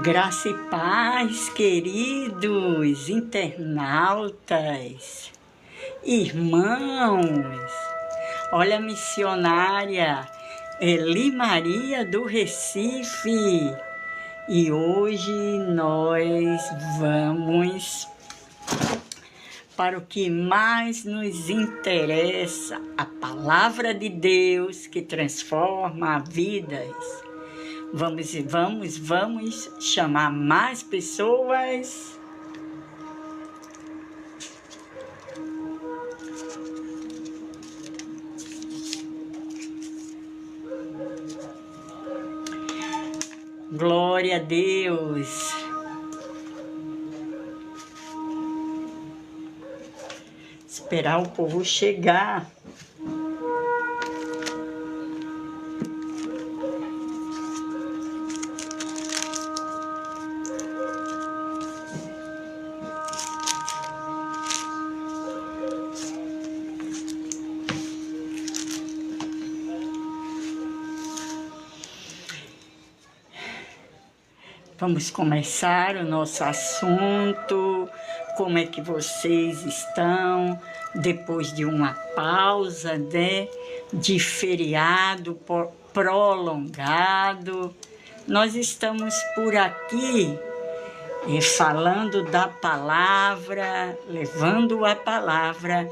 Graça e paz, queridos internautas, irmãos. Olha a missionária Eli Maria do Recife. E hoje nós vamos para o que mais nos interessa, a palavra de Deus que transforma vidas. Vamos chamar mais pessoas. Glória a Deus. Esperar o povo chegar. Vamos começar o nosso assunto. Como é que vocês estão depois de uma pausa, né, de feriado prolongado? Nós estamos por aqui falando da palavra, levando a palavra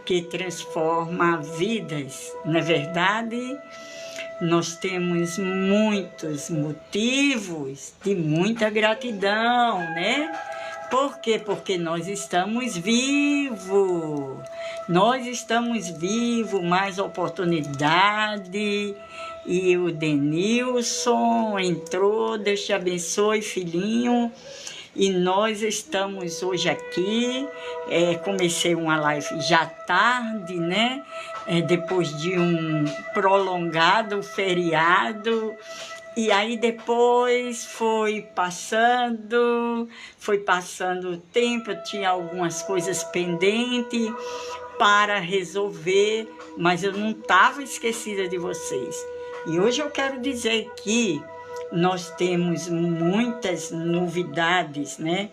que transforma vidas. Não é verdade? Nós temos muitos motivos de muita gratidão, né? Por quê? Porque nós estamos vivos. Nós estamos vivos, mais oportunidade. E o Denilson entrou, Deus te abençoe, filhinho. E nós estamos hoje aqui, comecei uma live já tarde, né? Depois de um prolongado feriado. E aí depois foi passando o tempo, eu tinha algumas coisas pendentes para resolver, mas eu não estava esquecida de vocês. E hoje eu quero dizer que nós temos muitas novidades, né?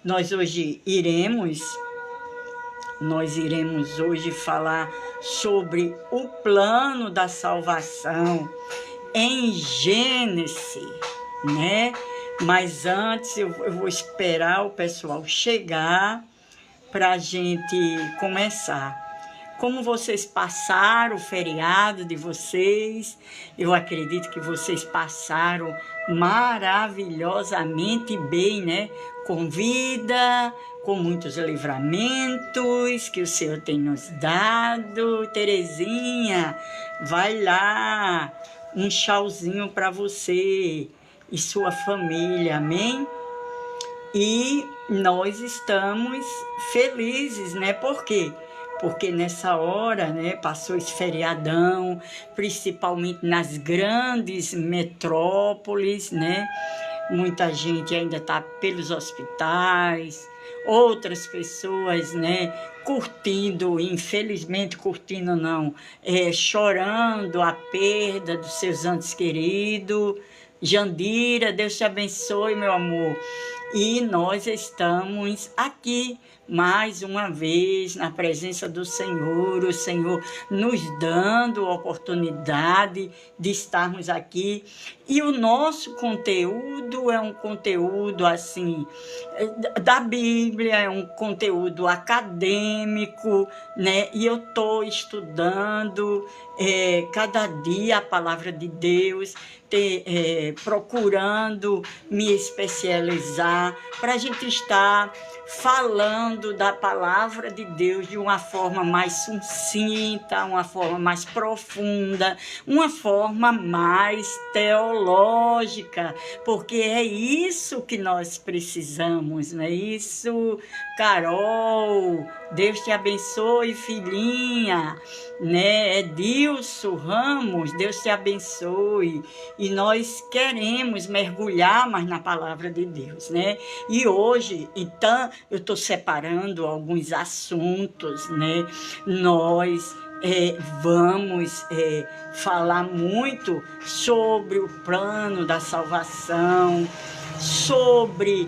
Nós iremos hoje falar sobre o plano da salvação em Gênesis, né? Mas antes eu vou esperar o pessoal chegar para a gente começar. Como vocês passaram o feriado de vocês? Eu acredito que vocês passaram maravilhosamente bem, né? Com vida, com muitos livramentos que o Senhor tem nos dado. Terezinha, vai lá, um tchauzinho para você e sua família, amém? E nós estamos felizes, né? Por quê? Porque nessa hora, né, passou esse feriadão, principalmente nas grandes metrópoles, né? Muita gente ainda está pelos hospitais, outras pessoas, né, curtindo, infelizmente curtindo não, chorando a perda dos seus entes queridos. Jandira, Deus te abençoe, meu amor. E nós estamos aqui mais uma vez na presença do Senhor, o Senhor nos dando a oportunidade de estarmos aqui. E o nosso conteúdo é um conteúdo assim da Bíblia, é um conteúdo acadêmico, né? E eu estou estudando cada dia a palavra de Deus, procurando me especializar para a gente estar falando da palavra de Deus de uma forma mais sucinta, uma forma mais profunda, uma forma mais teológica, porque é isso que nós precisamos, não é isso? Carol, Deus te abençoe, filhinha, né? Edilson Ramos, Deus te abençoe. E nós queremos mergulhar mais na palavra de Deus, né? E hoje, então, eu estou separando alguns assuntos, né? Nós vamos falar muito sobre o plano da salvação, sobre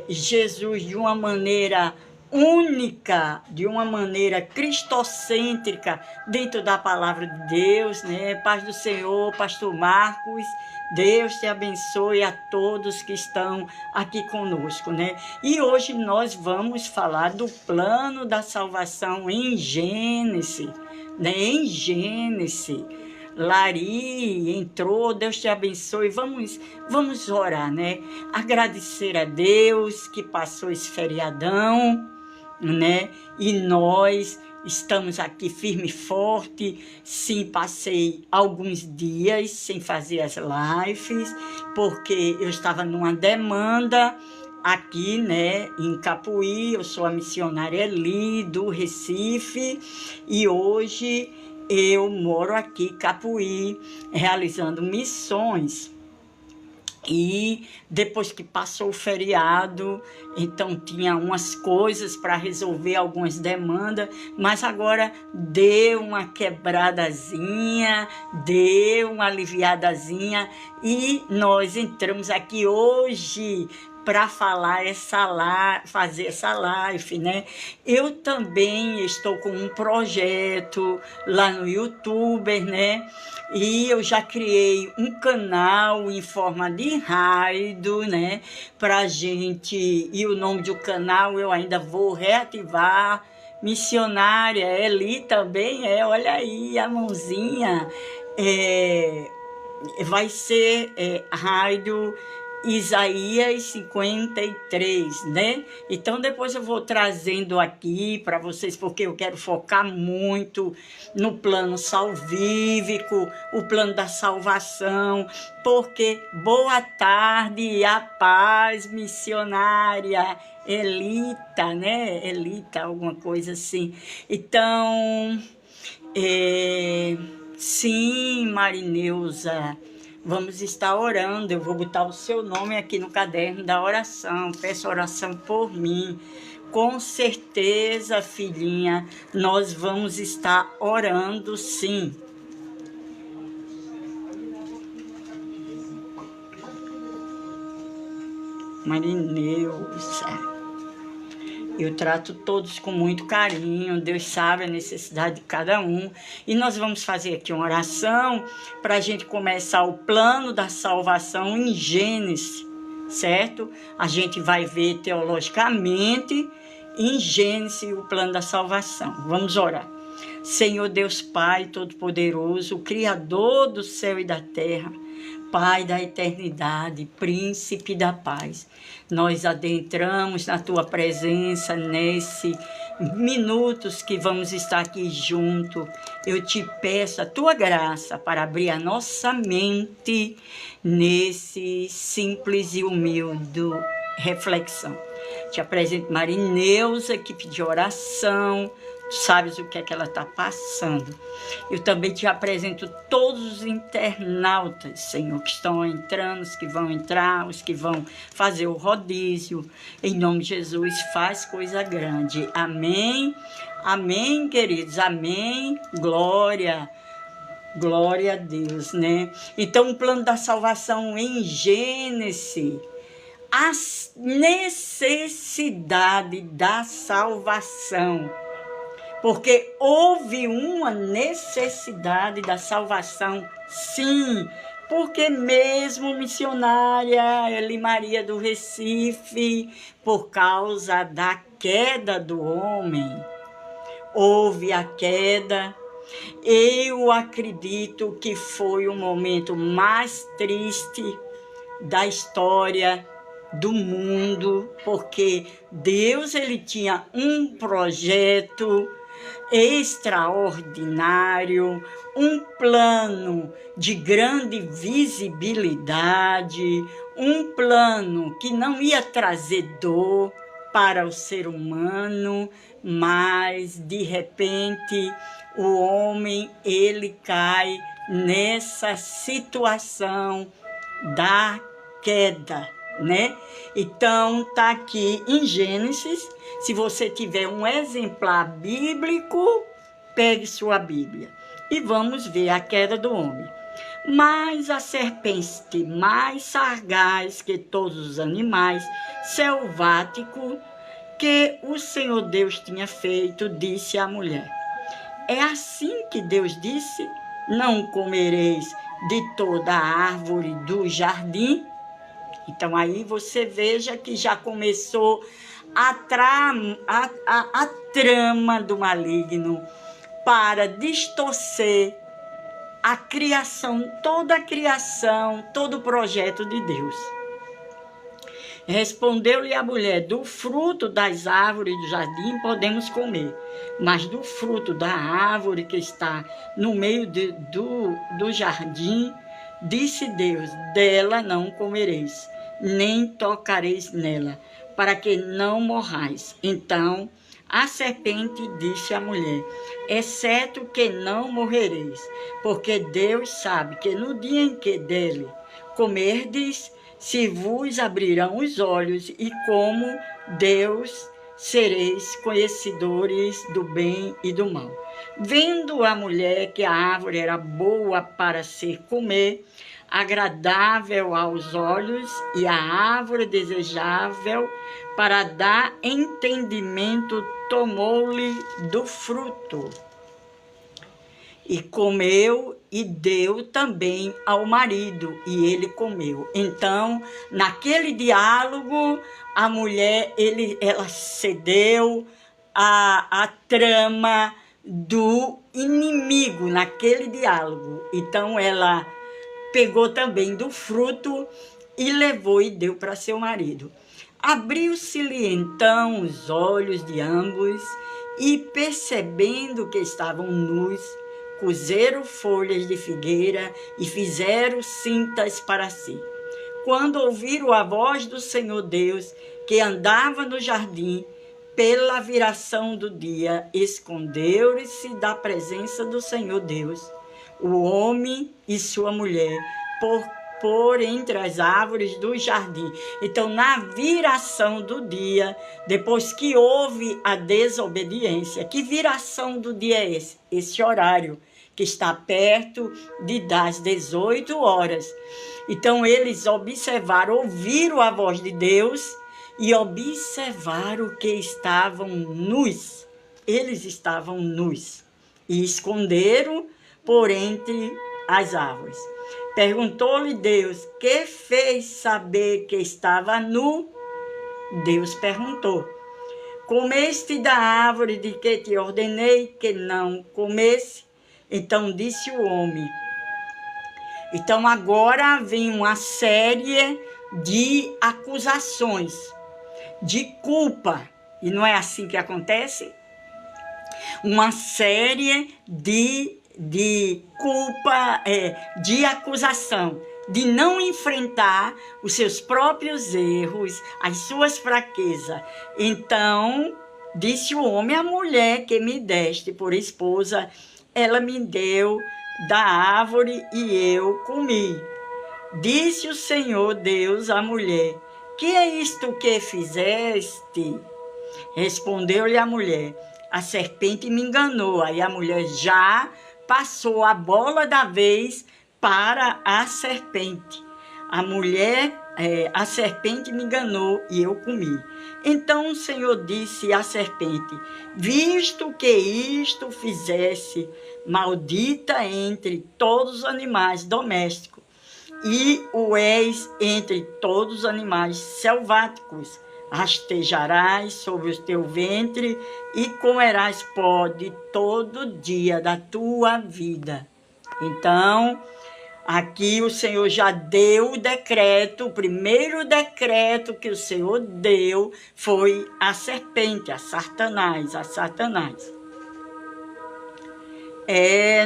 Jesus de uma maneira única, de uma maneira cristocêntrica, dentro da palavra de Deus, né? Paz do Senhor, pastor Marcos, Deus te abençoe a todos que estão aqui conosco, né? E hoje nós vamos falar do plano da salvação em Gênesis, né? Em Gênesis. Lari entrou, Deus te abençoe. Vamos orar, né? Agradecer a Deus que passou esse feriadão, né? E nós estamos aqui firme e forte. Sim, passei alguns dias sem fazer as lives, porque eu estava numa demanda aqui, né, em Capuí. Eu sou a missionária Eli, do Recife, e hoje eu moro aqui em Capuí, realizando missões. E depois que passou o feriado, então tinha umas coisas para resolver, algumas demandas, mas agora deu uma quebradazinha, deu uma aliviadazinha, e nós entramos aqui hoje para fazer essa live, né? Eu também estou com um projeto lá no YouTube, né? E eu já criei um canal em forma de raid, né? Pra gente, e o nome do canal eu ainda vou reativar. Missionária Eli também olha aí a mãozinha, vai ser raid Isaías 53, né? Então depois eu vou trazendo aqui para vocês, porque eu quero focar muito no plano salvífico, o plano da salvação, porque boa tarde, a paz, missionária Elita, né? Elita, alguma coisa assim. Então, sim, Marineuza, vamos estar orando. Eu vou botar o seu nome aqui no caderno da oração. Peço oração por mim. Com certeza, filhinha, nós vamos estar orando, sim. Marineuza, eu trato todos com muito carinho, Deus sabe a necessidade de cada um. E nós vamos fazer aqui uma oração para a gente começar o plano da salvação em Gênesis, certo? A gente vai ver teologicamente em Gênesis o plano da salvação. Vamos orar. Senhor Deus Pai Todo-Poderoso, Criador do céu e da terra, Pai da eternidade, Príncipe da paz, nós adentramos na Tua presença nesses minutos que vamos estar aqui junto. Eu te peço a Tua graça para abrir a nossa mente nesse simples e humilde reflexão. Te apresento Marineuza, que pediu oração. Tu sabes o que é que ela está passando. Eu também te apresento todos os internautas, Senhor, que estão entrando, os que vão entrar, os que vão fazer o rodízio. Em nome de Jesus, faz coisa grande. Amém? Amém, queridos. Amém. Glória. Glória a Deus, né? Então, o plano da salvação em Gênesis. A necessidade da salvação. Porque houve uma necessidade da salvação, sim. Porque mesmo missionária Eli Maria do Recife, por causa da queda do homem, houve a queda. Eu acredito que foi o momento mais triste da história do mundo, porque Deus ele tinha um projeto extraordinário, um plano de grande visibilidade, um plano que não ia trazer dor para o ser humano, mas de repente o homem ele cai nessa situação da queda, né? Então tá aqui em Gênesis. Se você tiver um exemplar bíblico, pegue sua Bíblia e vamos ver a queda do homem. Mas a serpente, mais sagaz que todos os animais selváticos que o Senhor Deus tinha feito, disse à mulher: é assim que Deus disse: não comereis de toda a árvore do jardim? Então aí você veja que já começou a trama do maligno para distorcer a criação, toda a criação, todo o projeto de Deus. Respondeu-lhe a mulher: do fruto das árvores do jardim podemos comer, mas do fruto da árvore que está no meio do jardim, disse Deus: dela não comereis, nem tocareis nela, para que não morrais. Então a serpente disse à mulher: é certo que não morrereis, porque Deus sabe que no dia em que dele comerdes, se vos abrirão os olhos, e como Deus sereis conhecedores do bem e do mal. Vendo a mulher que a árvore era boa para se comer, agradável aos olhos, e a árvore desejável para dar entendimento, tomou-lhe do fruto e comeu, e deu também ao marido, e ele comeu. Então, naquele diálogo, a mulher, ela cedeu à trama do inimigo naquele diálogo. Então, ela pegou também do fruto e levou e deu para seu marido. Abriu-se-lhe então os olhos de ambos, e percebendo que estavam nus, cozeram folhas de figueira e fizeram cintas para si. Quando ouviram a voz do Senhor Deus, que andava no jardim, pela viração do dia, esconderam-se da presença do Senhor Deus, o homem e sua mulher, por entre as árvores do jardim. Então, na viração do dia, depois que houve a desobediência, que viração do dia é esse? Esse horário que está perto das 18 horas. Então, eles observaram, ouviram a voz de Deus e observaram que estavam nus. Eles estavam nus e esconderam por entre as árvores. Perguntou-lhe Deus: que fez saber que estava nu? Deus perguntou: comeste da árvore de que te ordenei que não comesse? Então disse o homem. Então agora vem uma série de acusações, de culpa. E não é assim que acontece? Uma série de culpa, de acusação, de não enfrentar os seus próprios erros, as suas fraquezas. Então, disse o homem: a mulher que me deste por esposa, ela me deu da árvore e eu comi. Disse o Senhor Deus à mulher: que é isto que fizeste? Respondeu-lhe a mulher: a serpente me enganou. Aí a mulher já passou a bola da vez para a serpente. A serpente me enganou e eu comi. Então o Senhor disse à serpente: visto que isto fizesse, maldita entre todos os animais domésticos, e o és entre todos os animais selváticos. Rastejarás sobre o teu ventre e comerás pó de todo dia da tua vida. Então, aqui o Senhor já deu o decreto. O primeiro decreto que o Senhor deu foi a serpente, a Satanás.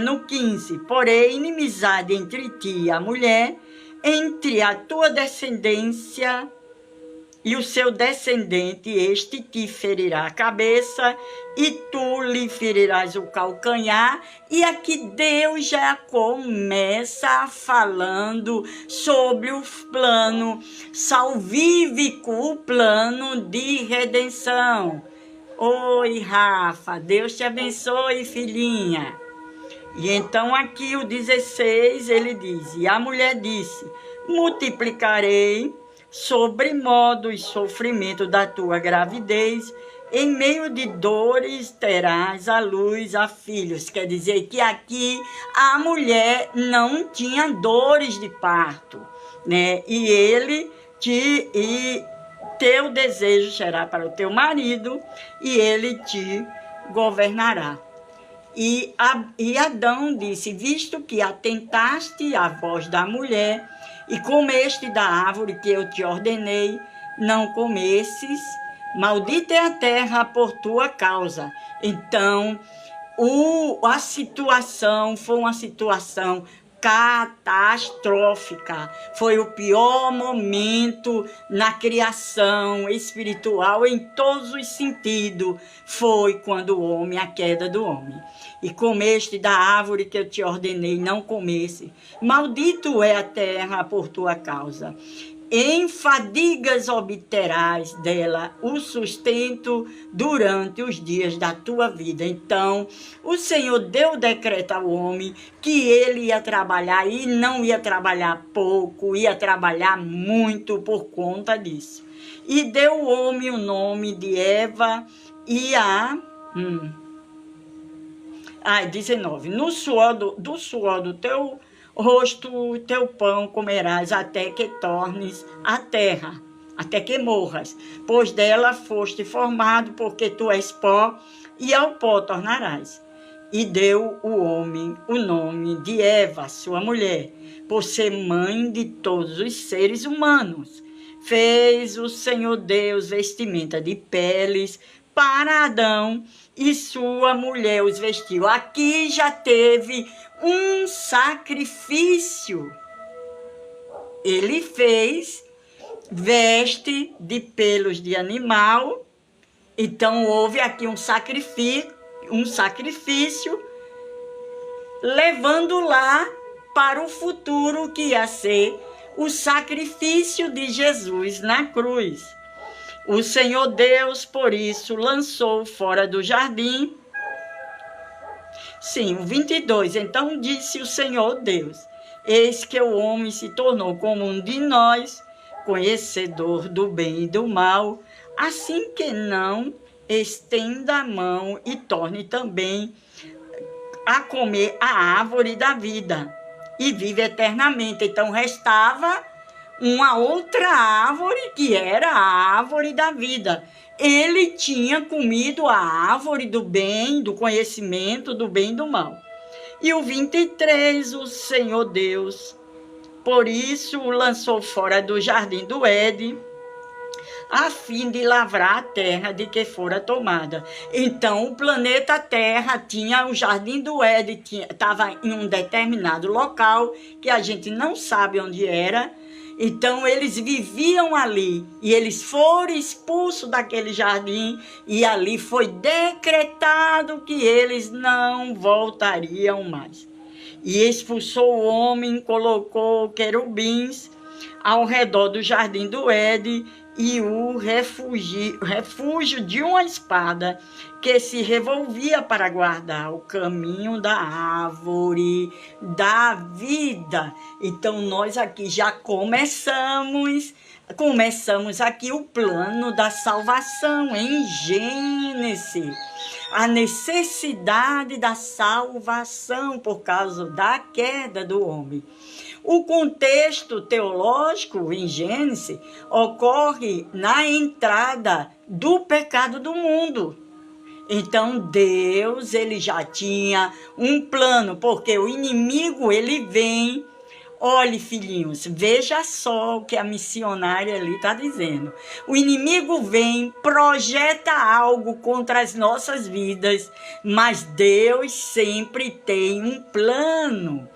No 15, porém, inimizade entre ti e a mulher, entre a tua descendência e o seu descendente, este te ferirá a cabeça e tu lhe ferirás o calcanhar. E aqui Deus já começa falando sobre o plano salvífico, o plano de redenção. Oi, Rafa, Deus te abençoe, filhinha. E então aqui o 16 ele diz: e a mulher disse: multiplicarei sobremodo os sofrimentos da tua gravidez, em meio de dores terás a luz a filhos. Quer dizer que aqui a mulher não tinha dores de parto, né? E teu desejo será para o teu marido e ele te governará. E Adão disse: visto que atentaste à voz da mulher e comeste da árvore que eu te ordenei, não comesses, maldita é a terra por tua causa. Então, a situação foi uma situação catastrófica. Foi o pior momento na criação espiritual em todos os sentidos. Foi quando o homem, a queda do homem. E comeste da árvore que eu te ordenei, não comesse. Maldito é a terra por tua causa. Em fadigas obterás dela o sustento durante os dias da tua vida. Então, o Senhor deu decreto ao homem que ele ia trabalhar e não ia trabalhar pouco, ia trabalhar muito por conta disso. E deu ao homem o nome de Eva e 19. No suor do suor do teu rosto, teu pão comerás até que tornes a terra, até que morras, pois dela foste formado, porque tu és pó, e ao pó tornarás. E deu o homem o nome de Eva, sua mulher, por ser mãe de todos os seres humanos. Fez o Senhor Deus vestimenta de peles para Adão, e sua mulher os vestiu. Aqui já teve um sacrifício. Ele fez veste de pelos de animal. Então houve aqui um sacrifício, levando lá para o futuro que ia ser o sacrifício de Jesus na cruz. O Senhor Deus, por isso, lançou fora do jardim. Sim, o 22. Então disse o Senhor Deus: eis que o homem se tornou como um de nós, conhecedor do bem e do mal, assim que não estenda a mão e torne também a comer a árvore da vida e vive eternamente. Então restava uma outra árvore, que era a árvore da vida. Ele tinha comido a árvore do bem, do conhecimento, do bem e do mal. E o 23, o Senhor Deus, por isso o lançou fora do jardim do Éden, a fim de lavrar a terra de que fora tomada. Então, o planeta Terra tinha o jardim do Éden, estava em um determinado local, que a gente não sabe onde era. Então, eles viviam ali, e eles foram expulsos daquele jardim, e ali foi decretado que eles não voltariam mais. E expulsou o homem, colocou querubins ao redor do jardim do Éden, e o refúgio de uma espada que se revolvia para guardar o caminho da árvore da vida. Então, nós aqui já começamos aqui o plano da salvação em Gênesis. A necessidade da salvação por causa da queda do homem. O contexto teológico em Gênesis ocorre na entrada do pecado do mundo. Então Deus, ele já tinha um plano, porque o inimigo, ele vem. Olhe, filhinhos, veja só o que a missionária ali está dizendo. O inimigo vem, projeta algo contra as nossas vidas, mas Deus sempre tem um plano.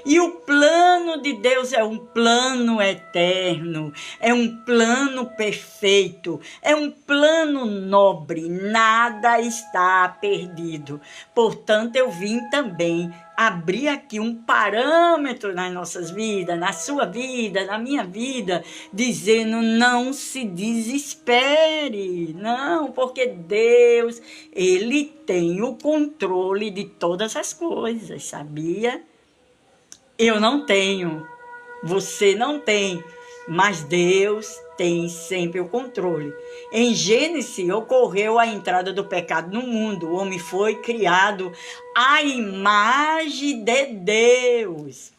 E o plano de Deus é um plano eterno, é um plano perfeito, é um plano nobre, nada está perdido. Portanto, eu vim também abrir aqui um parâmetro nas nossas vidas, na sua vida, na minha vida, dizendo: não se desespere, não, porque Deus, Ele tem o controle de todas as coisas, sabia? Eu não tenho, você não tem, mas Deus tem sempre o controle. Em Gênesis ocorreu a entrada do pecado no mundo. O homem foi criado à imagem de Deus.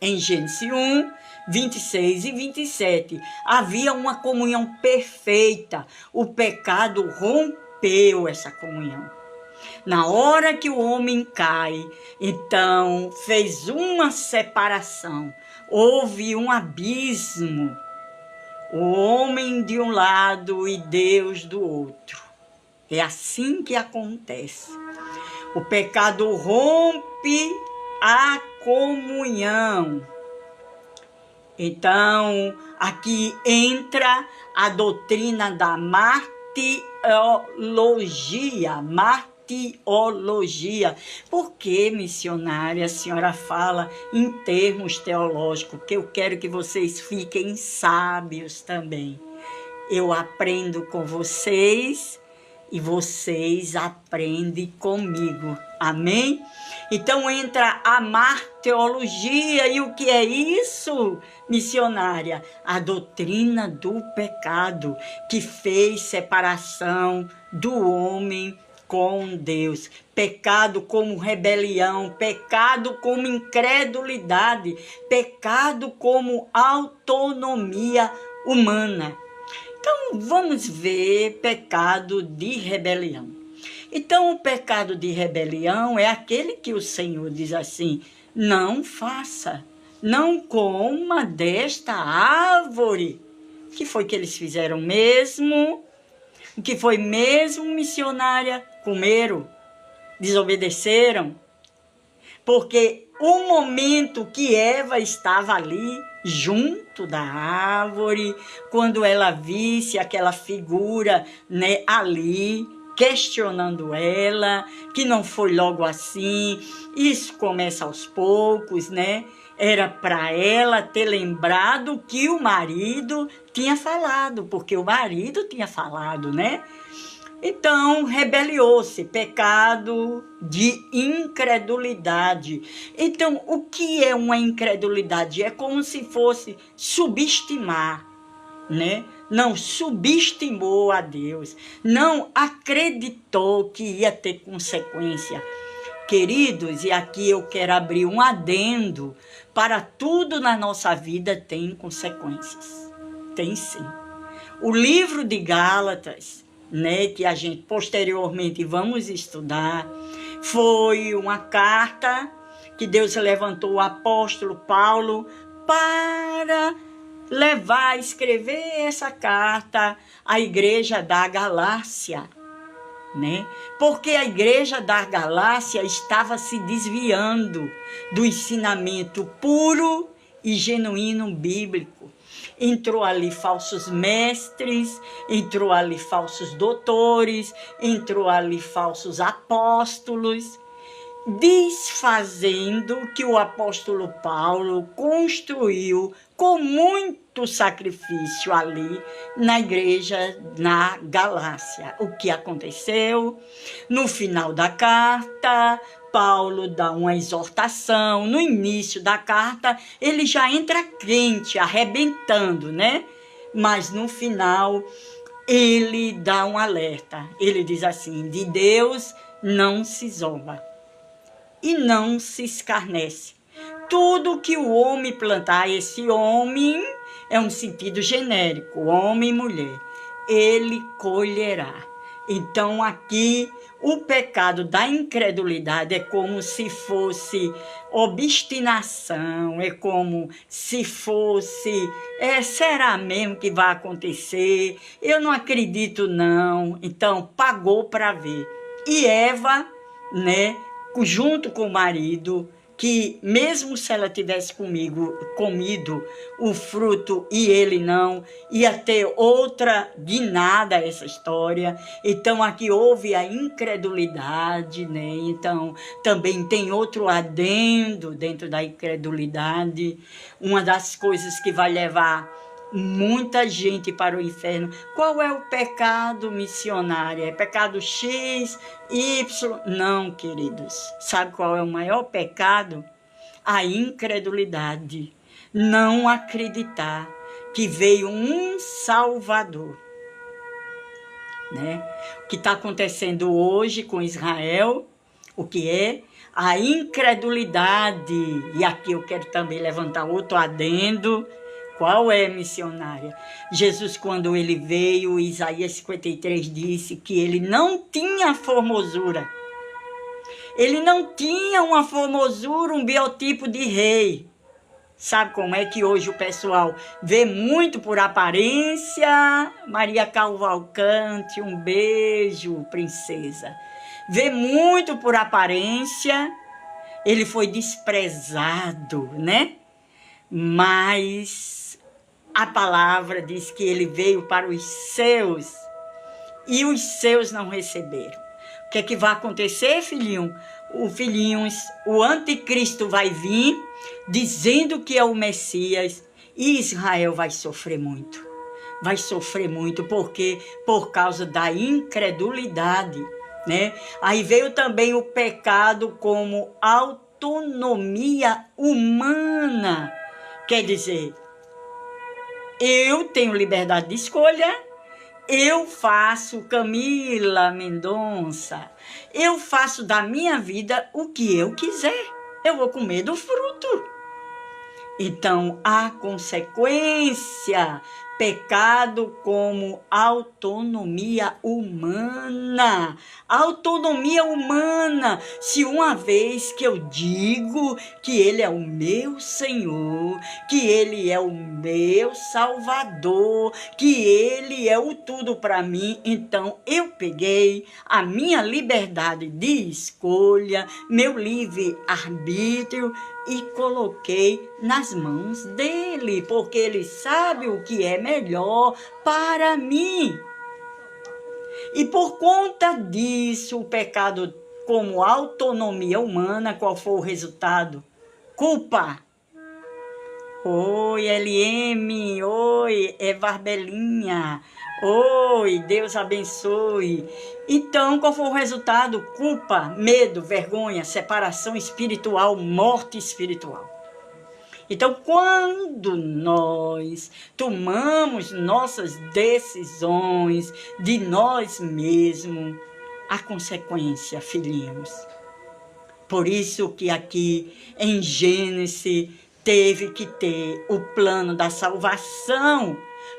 Em Gênesis 1, 26 e 27, havia uma comunhão perfeita. O pecado rompeu essa comunhão. Na hora que o homem cai, então fez uma separação, houve um abismo, o homem de um lado e Deus do outro. É assim que acontece. O pecado rompe a comunhão. Então, aqui entra a doutrina da martirologia. Por que, missionária, a senhora fala em termos teológicos? Porque eu quero que vocês fiquem sábios também. Eu aprendo com vocês e vocês aprendem comigo. Amém? Então entra a martirologia. E o que é isso, missionária? A doutrina do pecado, que fez separação do homem com Deus. Pecado como rebelião, pecado como incredulidade, pecado como autonomia humana. Então, vamos ver pecado de rebelião. Então, o pecado de rebelião é aquele que o Senhor diz assim: não faça, não coma desta árvore. O que foi que eles fizeram mesmo? O que foi mesmo, missionária? Comeram, desobedeceram. Porque o momento que Eva estava ali, junto da árvore, quando ela visse aquela figura, né, ali, questionando ela, que não foi logo assim, isso começa aos poucos, né? Era para ela ter lembrado que o marido tinha falado, porque o marido tinha falado, né? Então, rebeliou-se, pecado de incredulidade. Então, o que é uma incredulidade? É como se fosse subestimar, né? Não subestimou a Deus, não acreditou que ia ter consequência. Queridos, e aqui eu quero abrir um adendo: para tudo na nossa vida tem consequências. Tem sim. O livro de Gálatas, né, que a gente posteriormente vamos estudar, foi uma carta que Deus levantou o apóstolo Paulo para levar, escrever essa carta à igreja da Galácia, né? Porque a igreja da Galácia estava se desviando do ensinamento puro e genuíno bíblico. Entrou ali falsos mestres, entrou ali falsos doutores, entrou ali falsos apóstolos, desfazendo o que o apóstolo Paulo construiu com muito sacrifício ali na igreja na Galácia. O que aconteceu? No final da carta, Paulo dá uma exortação. No início da carta, ele já entra quente, arrebentando, né? Mas no final, ele dá um alerta. Ele diz assim: de Deus não se zomba e não se escarnece. Tudo que o homem plantar, esse homem é um sentido genérico, homem e mulher, ele colherá. Então aqui o pecado da incredulidade é como se fosse obstinação, é como se fosse, será mesmo que vai acontecer? Eu não acredito não. Então pagou para ver. E Eva, né, junto com o marido, que mesmo se ela tivesse comido o fruto e ele não, ia ter outra guinada essa história. Então aqui houve a incredulidade, né? Então também tem outro adendo dentro da incredulidade. Uma das coisas que vai levar muita gente para o inferno. Qual é o pecado, missionária? É pecado X, Y? Não, queridos. Sabe qual é o maior pecado? A incredulidade. Não acreditar que veio um Salvador. Né? O que está acontecendo hoje com Israel, o que é? A incredulidade. E aqui eu quero também levantar outro adendo. Qual é, missionária? Jesus, quando ele veio, Isaías 53 disse que ele não tinha formosura. Ele não tinha uma formosura, um biotipo de rei. Sabe como é que hoje o pessoal vê muito por aparência? Maria Cavalcante, um beijo, princesa. Vê muito por aparência. Ele foi desprezado, né? Mas a palavra diz que ele veio para os seus e os seus não receberam. O que é que vai acontecer, filhinho? O anticristo vai vir dizendo que é o Messias e Israel vai sofrer muito. Vai sofrer muito porque por causa da incredulidade, né? Aí veio também o pecado como autonomia humana. Quer dizer, eu tenho liberdade de escolha, eu faço, Camila Mendonça, eu faço da minha vida o que eu quiser. Eu vou comer do fruto. Então, a consequência, pecado como autonomia humana. Autonomia humana. Se uma vez que eu digo que ele é o meu Senhor, que ele é o meu Salvador, que ele é o tudo para mim, então eu peguei a minha liberdade de escolha, meu livre-arbítrio, e coloquei nas mãos dele, porque ele sabe o que é melhor para mim. E por conta disso, o pecado como autonomia humana, qual foi o resultado? Culpa. Oi, LM, oi, Varbelinha, oi, Deus abençoe. Então, qual foi o resultado? Culpa, medo, vergonha, separação espiritual, morte espiritual. Então, quando nós tomamos nossas decisões de nós mesmos, a consequência, filhinhos. Por isso que aqui em Gênesis teve que ter o plano da salvação.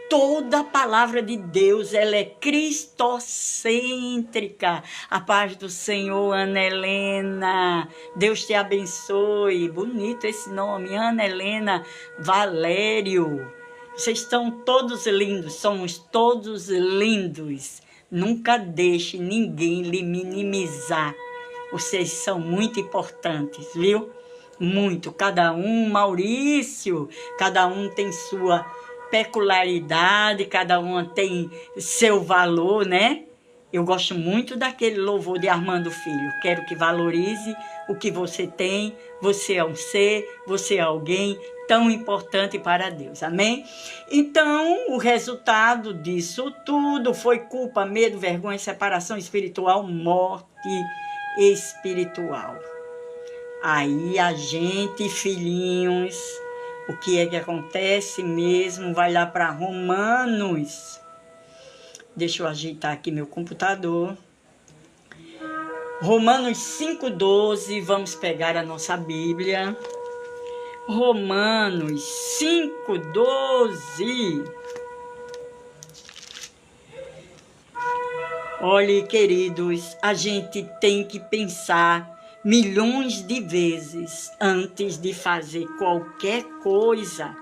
Toda a palavra de Deus, ela é cristocêntrica. A paz do Senhor, Ana Helena. Deus te abençoe. Bonito esse nome, Ana Helena Valério. Vocês estão todos lindos, somos todos lindos. Nunca deixe ninguém lhe minimizar. Vocês são muito importantes, viu? Muito. Cada um, Maurício, cada um tem sua peculiaridade, cada um tem seu valor, né? Eu gosto muito daquele louvor de Armando Filho. Quero que valorize o que você tem. Você é um ser, você é alguém tão importante para Deus. Amém? Então, o resultado disso tudo foi culpa, medo, vergonha, separação espiritual, morte espiritual. Aí a gente, filhinhos, o que é que acontece mesmo? Vai lá para Romanos. Deixa eu ajeitar aqui meu computador. Romanos 5,12, vamos pegar a nossa Bíblia. Romanos 5,12. Olhe, queridos, a gente tem que pensar milhões de vezes antes de fazer qualquer coisa,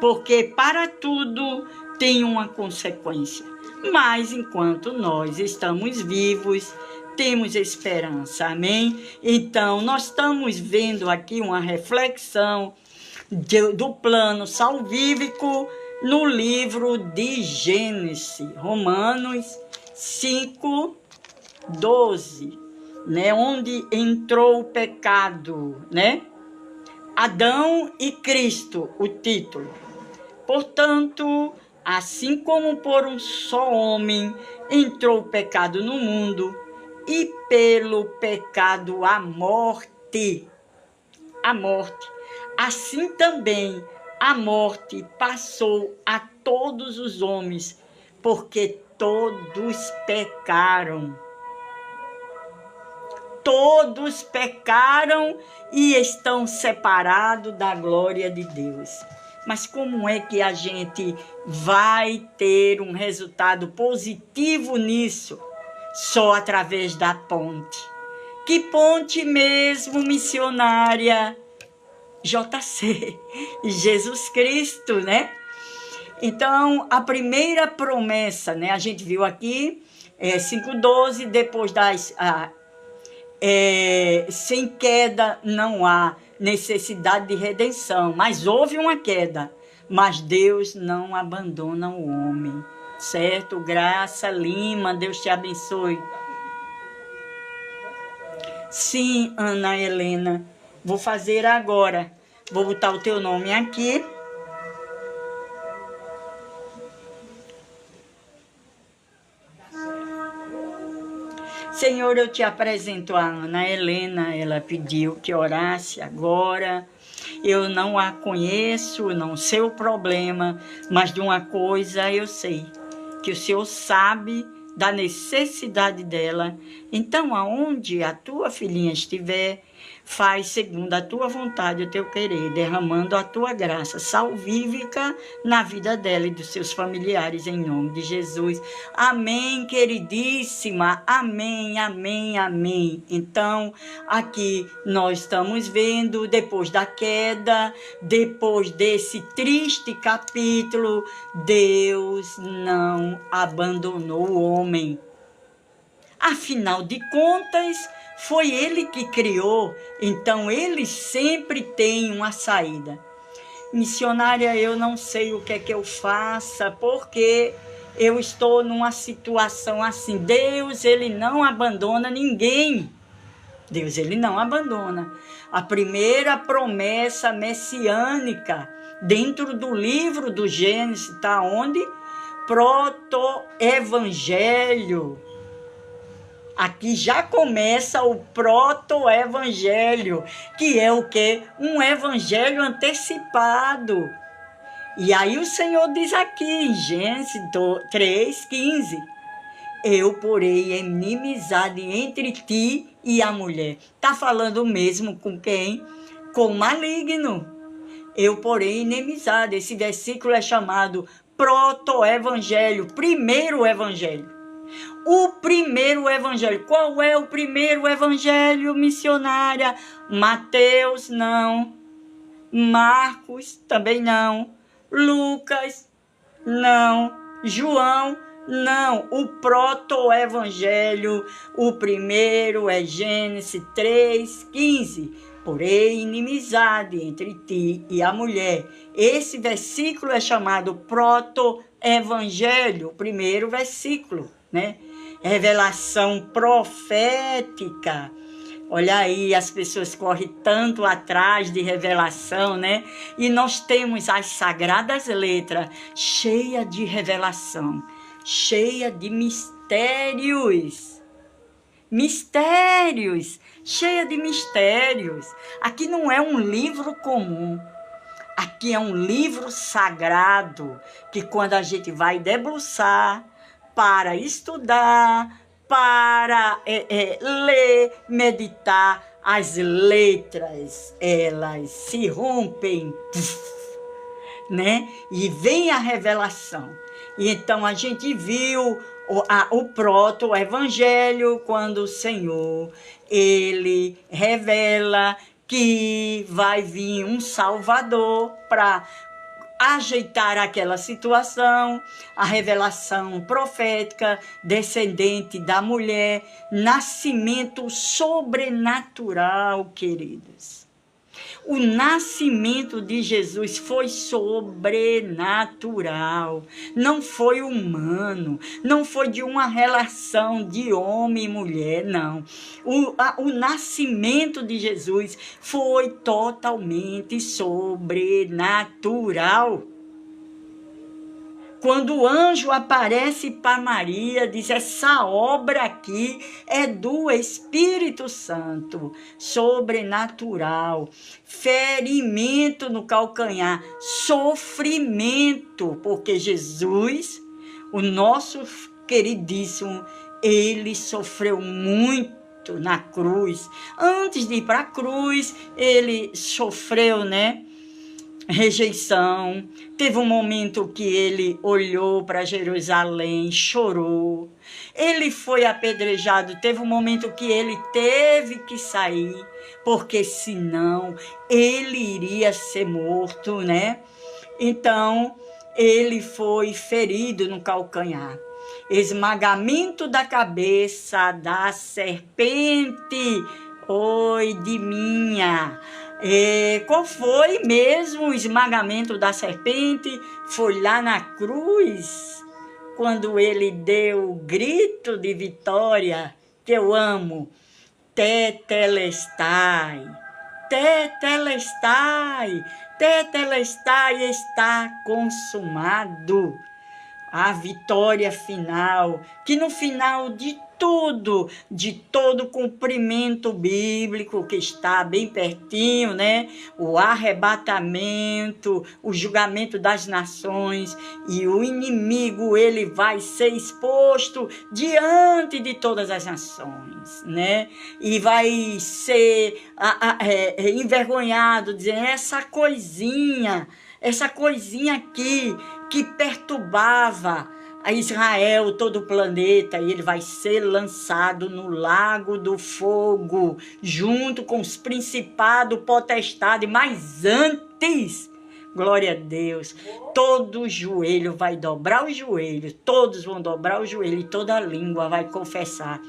porque para tudo tem uma consequência. Mas enquanto nós estamos vivos, temos esperança, amém? Então, nós estamos vendo aqui uma reflexão do plano salvífico no livro de Gênesis, Romanos 5, 12, né? Onde entrou o pecado, né? Adão e Cristo, o título. Portanto, assim como por um só homem entrou o pecado no mundo, e pelo pecado a morte, assim também a morte passou a todos os homens, porque todos pecaram. Todos pecaram e estão separados da glória de Deus. Mas como é que a gente vai ter um resultado positivo nisso? Só através da ponte. Que ponte mesmo, missionária? JC, Jesus Cristo, né? Então, a primeira promessa, né? A gente viu aqui, 5:12, depois das... sem queda não há necessidade de redenção, mas houve uma queda, mas Deus não abandona o homem, certo? Graça Lima, Deus te abençoe. Sim, Ana Helena, vou fazer agora, vou botar o teu nome aqui. Senhor, eu te apresento a Ana Helena, ela pediu que orasse agora. Eu não a conheço, não sei o problema, mas de uma coisa eu sei, que o Senhor sabe da necessidade dela. Então, aonde a tua filhinha estiver, faz segundo a tua vontade, o teu querer, derramando a tua graça salvífica na vida dela e dos seus familiares, em nome de Jesus. Amém, queridíssima. Amém, amém, amém. Então, aqui nós estamos vendo, depois da queda, depois desse triste capítulo, Deus não abandonou o homem. Afinal de contas, foi ele que criou, então ele sempre tem uma saída. Missionária, eu não sei o que é que eu faça, porque eu estou numa situação assim. Deus, ele não abandona ninguém. Deus, ele não abandona. A primeira promessa messiânica dentro do livro do Gênesis está onde? Proto-evangelho. Aqui já começa o proto-evangelho, que é o quê? Um evangelho antecipado. E aí o Senhor diz aqui em Gênesis 3:15, eu porei inimizade entre ti e a mulher. Está falando mesmo com quem? Com o maligno. Eu porei inimizade. Esse versículo é chamado proto-evangelho, primeiro evangelho. O primeiro evangelho. Qual é o primeiro evangelho, missionária? Mateus, não. Marcos, também não. Lucas, não. João, não. O proto-evangelho, o primeiro é Gênesis 3:15. Porém, inimizade entre ti e a mulher. Esse versículo é chamado proto-evangelho, o primeiro versículo, né? Revelação profética. Olha aí, as pessoas correm tanto atrás de revelação, né? E nós temos as sagradas letras cheias de revelação, cheia de mistérios. Mistérios, cheia de mistérios. Aqui não é um livro comum. Aqui é um livro sagrado, que quando a gente vai debruçar, para estudar, para ler, meditar, as letras, elas se rompem, né? E vem a revelação. E então a gente viu o proto-evangelho, quando o Senhor, ele revela que vai vir um Salvador para ajeitar aquela situação, a revelação profética, descendente da mulher, nascimento sobrenatural, queridos. O nascimento de Jesus foi sobrenatural, não foi humano, não foi de uma relação de homem e mulher, não. O nascimento de Jesus foi totalmente sobrenatural. Quando o anjo aparece para Maria, diz: essa obra aqui é do Espírito Santo, sobrenatural. Ferimento no calcanhar, sofrimento, porque Jesus, o nosso queridíssimo, ele sofreu muito na cruz. Antes de ir para a cruz, ele sofreu, rejeição. Teve um momento que ele olhou para Jerusalém, chorou. Ele foi apedrejado, teve um momento que ele teve que sair, porque senão ele iria ser morto, Então, ele foi ferido no calcanhar. Esmagamento da cabeça da serpente, oi de minha. Qual foi mesmo o esmagamento da serpente? Foi lá na cruz, quando ele deu o grito de vitória, que eu amo, Tetelestai, Tetelestai, Tetelestai, está consumado. A vitória final, que no final de tudo, de todo o cumprimento bíblico que está bem pertinho, o arrebatamento, o julgamento das nações, e o inimigo, ele vai ser exposto diante de todas as nações, E vai ser envergonhado, dizendo: essa coisinha aqui que perturbava a Israel, todo o planeta, e ele vai ser lançado no lago do fogo, junto com os principados, potestades, mas antes, glória a Deus, todo joelho vai dobrar o joelho, todos vão dobrar o joelho, e toda língua vai confessar,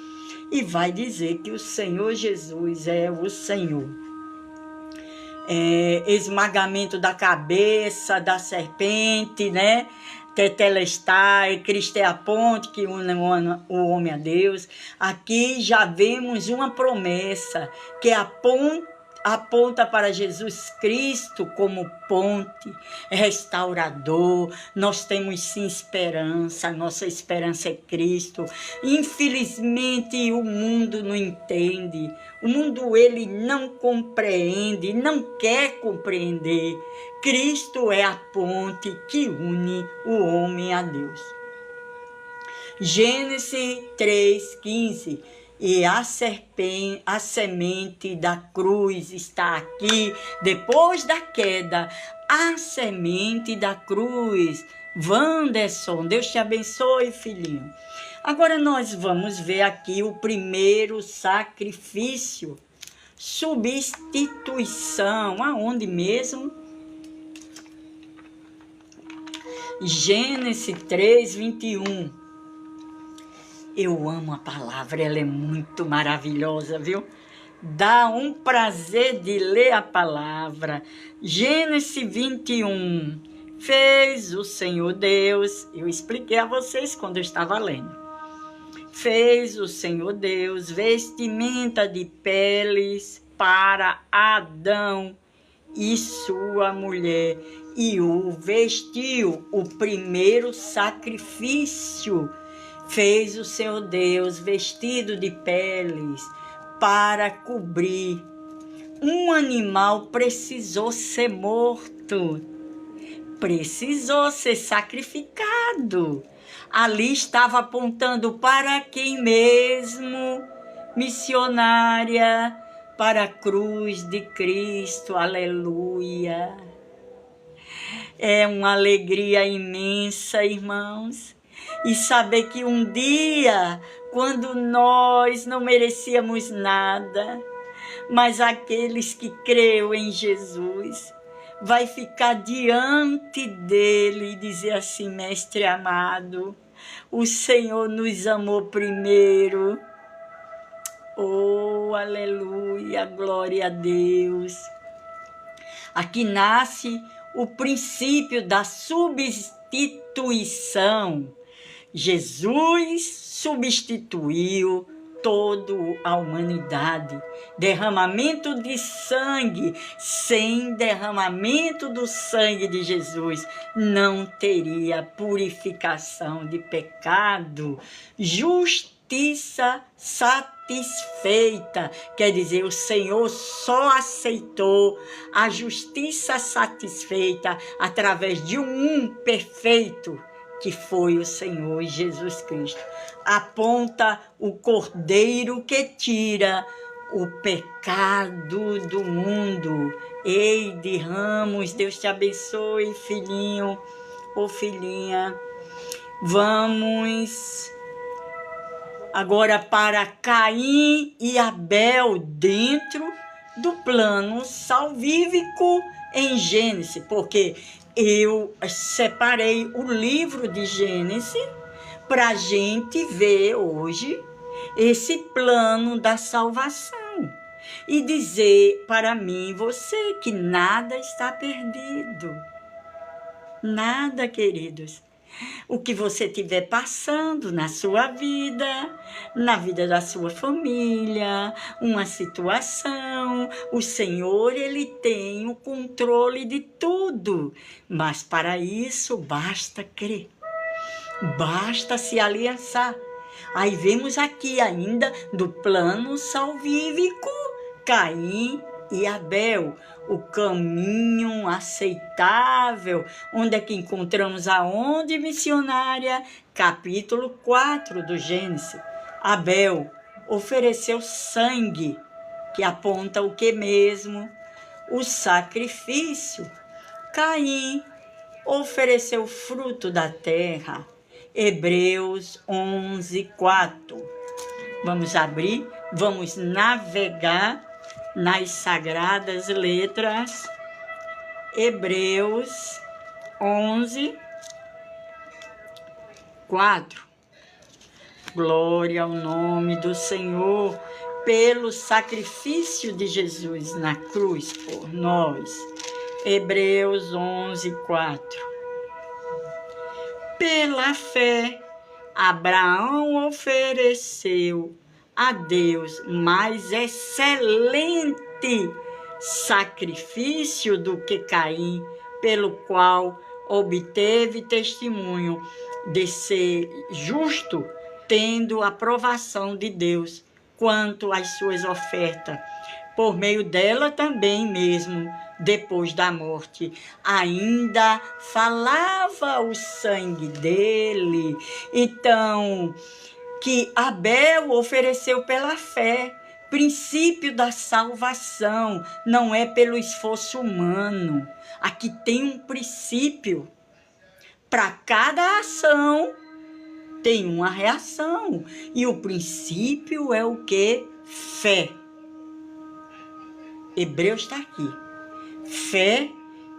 e vai dizer que o Senhor Jesus é o Senhor. Esmagamento da cabeça da serpente, Tetelestai, Cristo é a ponte que une o homem a Deus. Aqui já vemos uma promessa que aponta para Jesus Cristo como ponte, restaurador. Nós temos sim esperança, nossa esperança é Cristo. Infelizmente o mundo não entende, o mundo ele não compreende, não quer compreender. Cristo é a ponte que une o homem a Deus. Gênesis 3:15. E a semente da cruz está aqui, depois da queda, a semente da cruz. Wanderson, Deus te abençoe, filhinho. Agora nós vamos ver aqui o primeiro sacrifício, substituição, aonde mesmo? Gênesis 3:21. Eu amo a palavra, ela é muito maravilhosa, viu? Dá um prazer de ler a palavra. Gênesis 21. Fez o Senhor Deus, eu expliquei a vocês quando eu estava lendo. Fez o Senhor Deus vestimenta de peles para Adão e sua mulher, e o vestiu, o primeiro sacrifício. Fez o Senhor Deus vestido de peles para cobrir. Um animal precisou ser morto, precisou ser sacrificado. Ali estava apontando para quem mesmo? Missionária, para a cruz de Cristo, aleluia. É uma alegria imensa, irmãos. E saber que um dia, quando nós não merecíamos nada, mas aqueles que creram em Jesus vai ficar diante dele e dizer assim: mestre amado, o Senhor nos amou primeiro. Oh, aleluia, glória a Deus. Aqui nasce o princípio da substituição. Jesus substituiu toda a humanidade. Derramamento de sangue. Sem derramamento do sangue de Jesus, não teria purificação de pecado. Justiça satisfeita. Quer dizer, o Senhor só aceitou a justiça satisfeita através de um perfeito, que foi o Senhor Jesus Cristo. Aponta o Cordeiro que tira o pecado do mundo. Eide Ramos, Deus te abençoe, filhinho ou filhinha. Vamos agora para Caim e Abel dentro do plano salvífico em Gênesis, porque eu separei o livro de Gênesis para a gente ver hoje esse plano da salvação e dizer para mim e você que nada está perdido. Nada, queridos. O que você estiver passando na sua vida, na vida da sua família, uma situação, o Senhor, Ele tem o controle de tudo. Mas para isso basta crer, basta se aliançar. Aí vemos aqui ainda do plano salvífico, Caim e Abel, o caminho aceitável, onde é que encontramos aonde, missionária? Capítulo 4 do Gênesis. Abel ofereceu sangue, que aponta o que mesmo? O sacrifício. Caim ofereceu fruto da terra. Hebreus 11, 4. Vamos abrir, vamos navegar nas sagradas letras. Hebreus 11, 4. Glória ao nome do Senhor, pelo sacrifício de Jesus na cruz por nós. Hebreus 11, 4. Pela fé, Abraão ofereceu a Deus mais excelente sacrifício do que Caim, pelo qual obteve testemunho de ser justo, tendo aprovação de Deus quanto às suas ofertas. Por meio dela também mesmo, depois da morte, ainda falava o sangue dele. Então, que Abel ofereceu pela fé, princípio da salvação, não é pelo esforço humano. Aqui tem um princípio. Para cada ação tem uma reação. E o princípio é o que? Fé. Hebreus está aqui. Fé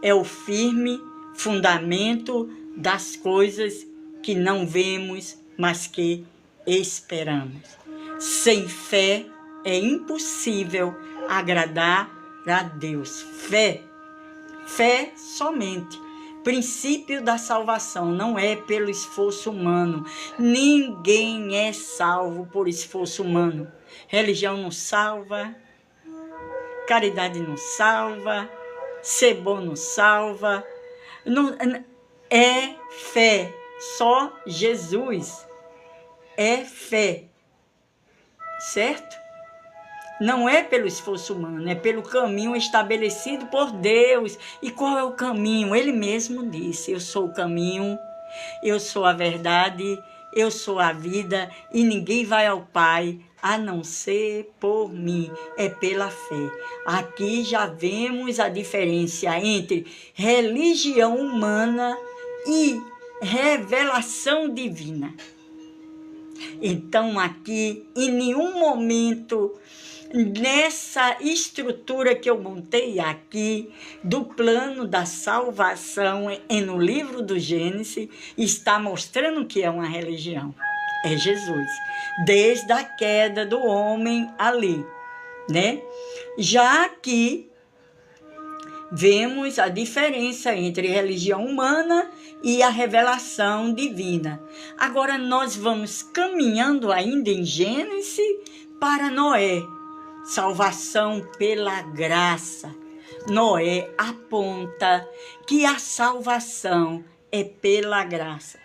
é o firme fundamento das coisas que não vemos, mas que esperamos. Sem fé é impossível agradar a Deus. Fé somente. Princípio da salvação não é pelo esforço humano. Ninguém é salvo por esforço humano. Religião não salva, caridade não salva, ser bom não salva. Não, é fé, só Jesus. É fé, certo? Não é pelo esforço humano, é pelo caminho estabelecido por Deus. E qual é o caminho? Ele mesmo disse: eu sou o caminho, eu sou a verdade, eu sou a vida, e ninguém vai ao Pai a não ser por mim. É pela fé. Aqui já vemos a diferença entre religião humana e revelação divina. Então, aqui, em nenhum momento, nessa estrutura que eu montei aqui, do plano da salvação, no livro do Gênesis, está mostrando que é uma religião. É Jesus. Desde a queda do homem ali, né? Já aqui, vemos a diferença entre religião humana e a revelação divina. Agora nós vamos caminhando ainda em Gênesis para Noé. Salvação pela graça. Noé aponta que a salvação é pela graça.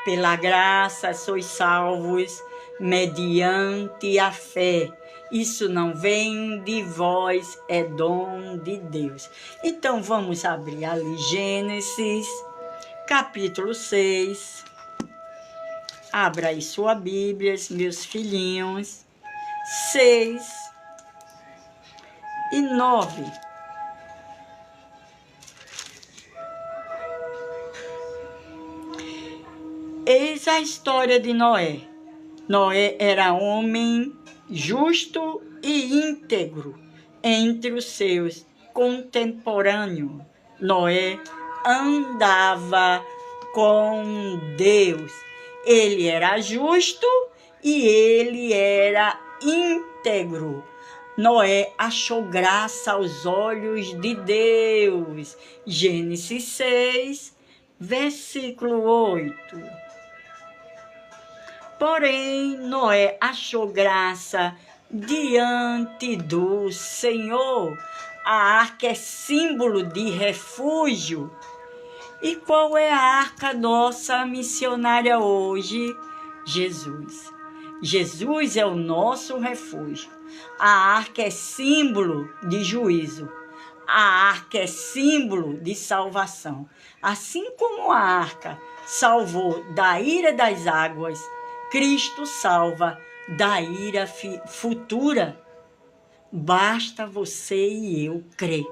Pela graça sois salvos mediante a fé. Isso não vem de vós, é dom de Deus. Então, vamos abrir ali Gênesis, capítulo 6. Abra aí sua Bíblia, meus filhinhos. 6 e 9. Eis a história de Noé. Noé era homem justo e íntegro entre os seus contemporâneos. Noé andava com Deus. Ele era justo e ele era íntegro. Noé achou graça aos olhos de Deus. Gênesis 6, versículo 8. Porém, Noé achou graça diante do Senhor. A arca é símbolo de refúgio. E qual é a arca nossa missionária hoje? Jesus. Jesus é o nosso refúgio. A arca é símbolo de juízo. A arca é símbolo de salvação. Assim como a arca salvou da ira das águas, Cristo salva da ira futura. Basta você e eu crer.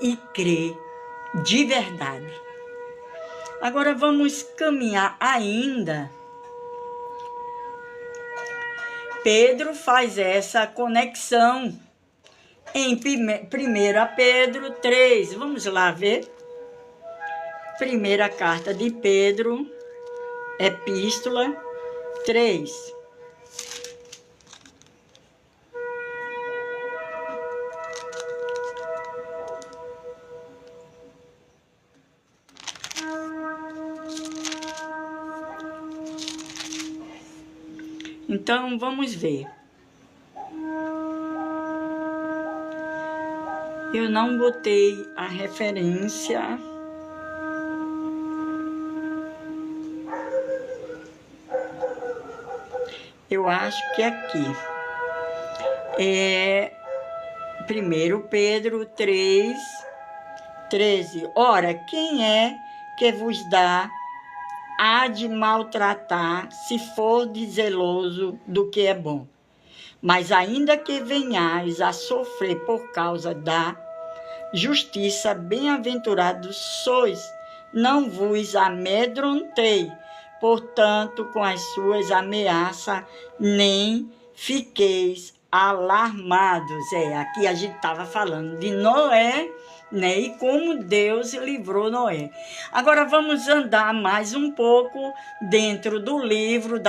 E crer de verdade. Agora vamos caminhar ainda. Pedro faz essa conexão em 1 Pedro 3. Vamos lá ver. Primeira carta de Pedro, epístola 3. Então, vamos ver. Eu não botei a referência. Eu acho que aqui é 1 Pedro 3, 13. Ora, quem é que vos dá há de maltratar, se for zeloso do que é bom? Mas ainda que venhais a sofrer por causa da justiça, bem-aventurados sois, não vos amedrontei, portanto, com as suas ameaças, nem fiqueis alarmados. Aqui a gente estava falando de Noé, né? E como Deus livrou Noé. Agora vamos andar mais um pouco dentro do livro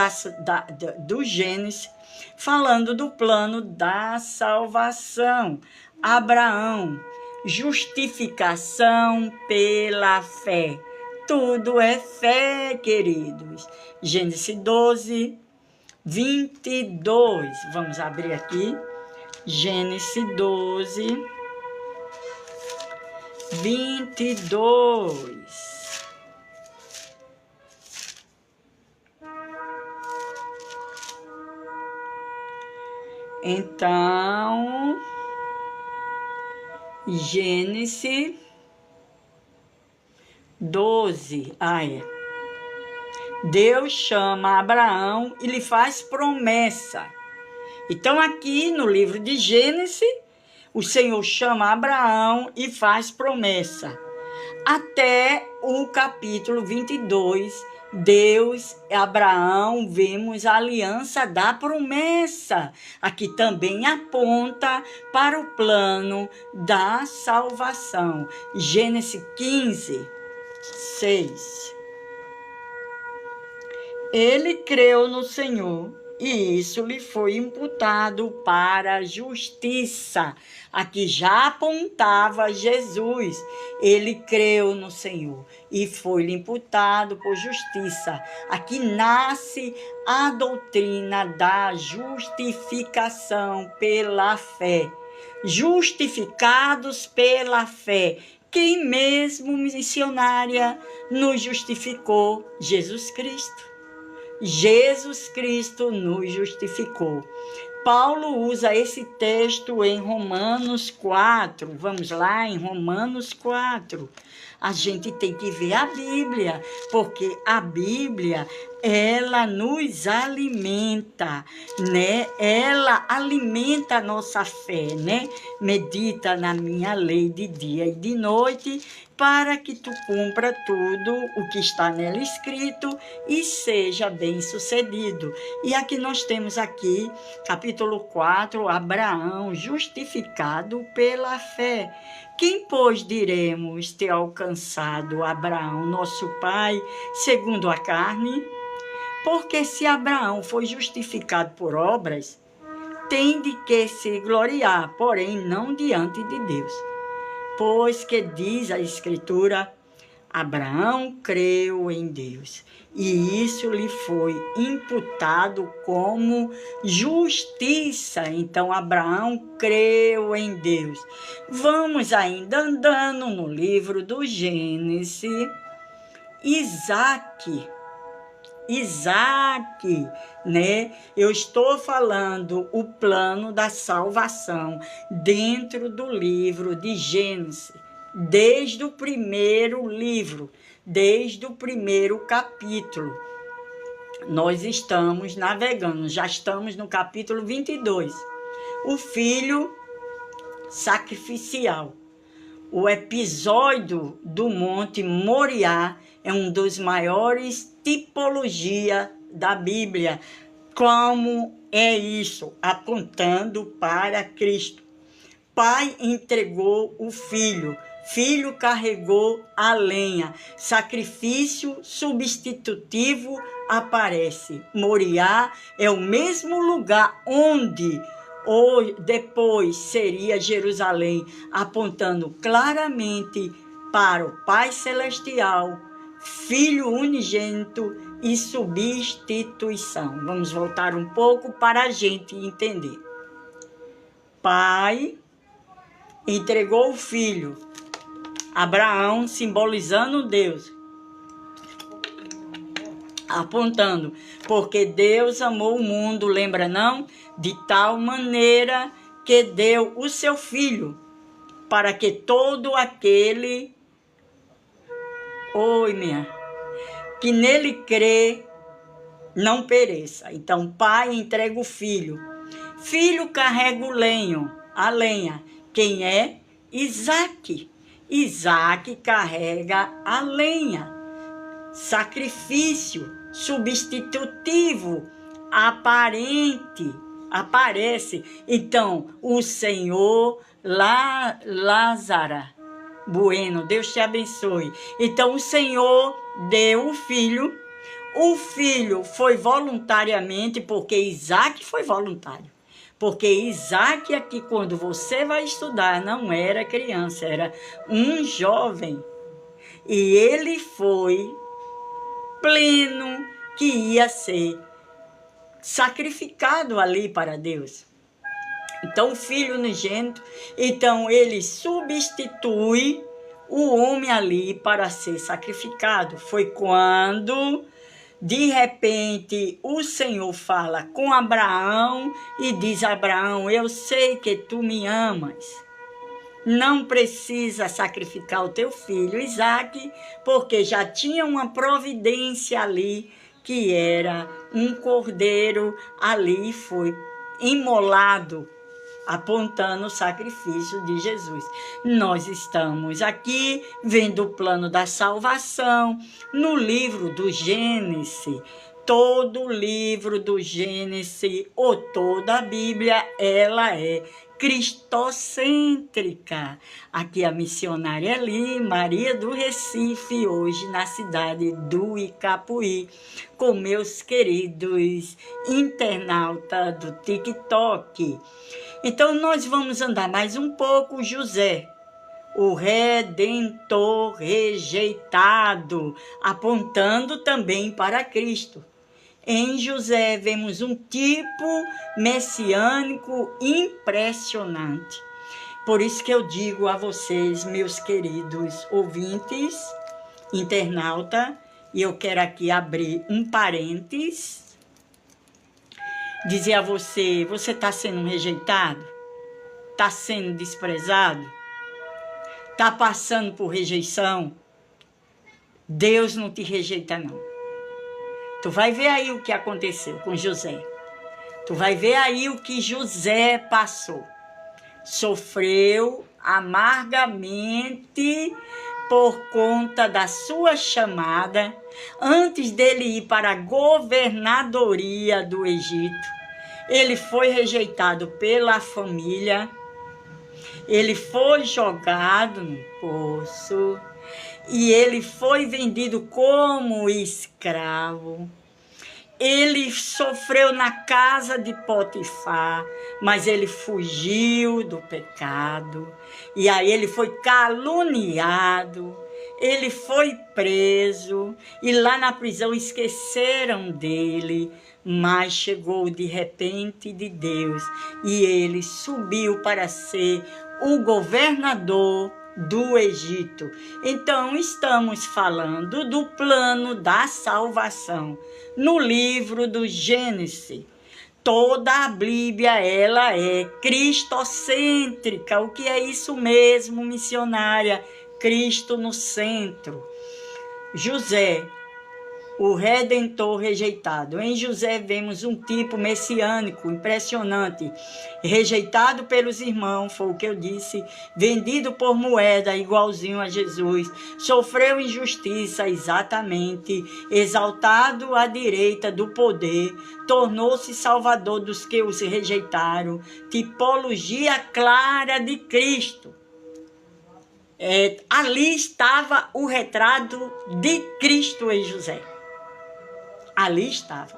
do Gênesis, falando do plano da salvação. Abraão, justificação pela fé. Tudo é fé, queridos. Gênesis 12, 22. Vamos abrir aqui. Gênesis 12, 22. Então, Gênesis 12. Deus chama Abraão e lhe faz promessa. Então, aqui no livro de Gênesis, o Senhor chama Abraão e faz promessa. Até o capítulo 22, Deus, Abraão, vemos a aliança da promessa. Aqui também aponta para o plano da salvação. Gênesis 15, 6. Ele creu no Senhor e isso lhe foi imputado para a justiça. Aqui já apontava Jesus. Ele creu no Senhor e foi-lhe imputado por justiça. Aqui nasce a doutrina da justificação pela fé. Justificados pela fé. Quem mesmo, missionária, nos justificou? Jesus Cristo. Jesus Cristo nos justificou. Paulo usa esse texto em Romanos 4. Vamos lá, em Romanos 4. A gente tem que ver a Bíblia, porque a Bíblia, ela nos alimenta, né? Ela alimenta a nossa fé, né? Medita na minha lei de dia e de noite, para que tu cumpra tudo o que está nela escrito e seja bem-sucedido. E aqui nós temos aqui, capítulo 4, Abraão justificado pela fé. Quem, pois, diremos ter alcançado Abraão, nosso pai, segundo a carne? Porque se Abraão foi justificado por obras, tem de que se gloriar, porém não diante de Deus. Pois que diz a Escritura, Abraão creu em Deus, e isso lhe foi imputado como justiça. Então, Abraão creu em Deus. Vamos ainda andando no livro do Gênesis. Isaac, né? Eu estou falando o plano da salvação dentro do livro de Gênesis, desde o primeiro livro, desde o primeiro capítulo. Nós estamos navegando, já estamos no capítulo 22. O filho sacrificial. O episódio do Monte Moriá é um dos maiores tipologia da Bíblia. Como é isso? Apontando para Cristo. Pai entregou o filho. Filho carregou a lenha. Sacrifício substitutivo aparece. Moriá é o mesmo lugar onde ou depois seria Jerusalém, apontando claramente para o Pai Celestial, Filho unigênito e substituição. Vamos voltar um pouco para a gente entender. Pai entregou o filho. Abraão simbolizando Deus, apontando, porque Deus amou o mundo, lembra não? De tal maneira que deu o seu filho, para que todo aquele, que nele crê, não pereça. Então, pai entrega o filho. Filho carrega o lenho, a lenha. Quem é? Isaac. Isaac carrega a lenha. Sacrifício substitutivo, aparece. Então, o Senhor Lázaro Bueno, Deus te abençoe. Então, o Senhor deu o filho. O filho foi voluntariamente, porque Isaac foi voluntário. Porque Isaac aqui, quando você vai estudar, não era criança, era um jovem. E ele foi pleno que ia ser sacrificado ali para Deus. Então, o filho unigênito, então ele substitui o homem ali para ser sacrificado. Foi quando, de repente, o Senhor fala com Abraão e diz a Abraão, eu sei que tu me amas. Não precisa sacrificar o teu filho, Isaac, porque já tinha uma providência ali, que era um cordeiro ali, foi imolado apontando o sacrifício de Jesus. Nós estamos aqui vendo o plano da salvação no livro do Gênesis. Todo o livro do Gênesis, ou toda a Bíblia, ela é cristocêntrica. Aqui a missionária ali, Maria do Recife, hoje na cidade do Icapuí, com meus queridos internautas do TikTok. Então nós vamos andar mais um pouco. José, o Redentor rejeitado, apontando também para Cristo. Em José vemos um tipo messiânico impressionante. Por isso que eu digo a vocês, meus queridos ouvintes, internauta, e eu quero aqui abrir um parênteses, dizer a você, você está sendo rejeitado? Está sendo desprezado? Está passando por rejeição? Deus não te rejeita, não. Tu vai ver aí o que aconteceu com José. Tu vai ver aí o que José passou. Sofreu amargamente por conta da sua chamada, antes dele ir para a governadoria do Egito. Ele foi rejeitado pela família. Ele foi jogado no poço. E ele foi vendido como escravo. Ele sofreu na casa de Potifar, mas ele fugiu do pecado. E aí ele foi caluniado, ele foi preso, e lá na prisão esqueceram dele. Mas chegou de repente de Deus, e ele subiu para ser o governador do Egito. Então estamos falando do plano da salvação no livro do Gênesis. Toda a Bíblia ela é cristocêntrica. O que é isso mesmo, missionária? Cristo no centro. José, o Redentor rejeitado. Em José vemos um tipo messiânico impressionante, rejeitado pelos irmãos, foi o que eu disse, vendido por moeda, igualzinho a Jesus, sofreu injustiça, exatamente, exaltado à direita do poder, tornou-se salvador dos que os rejeitaram, tipologia clara de Cristo. Ali estava o retrato de Cristo em José. Ali estava.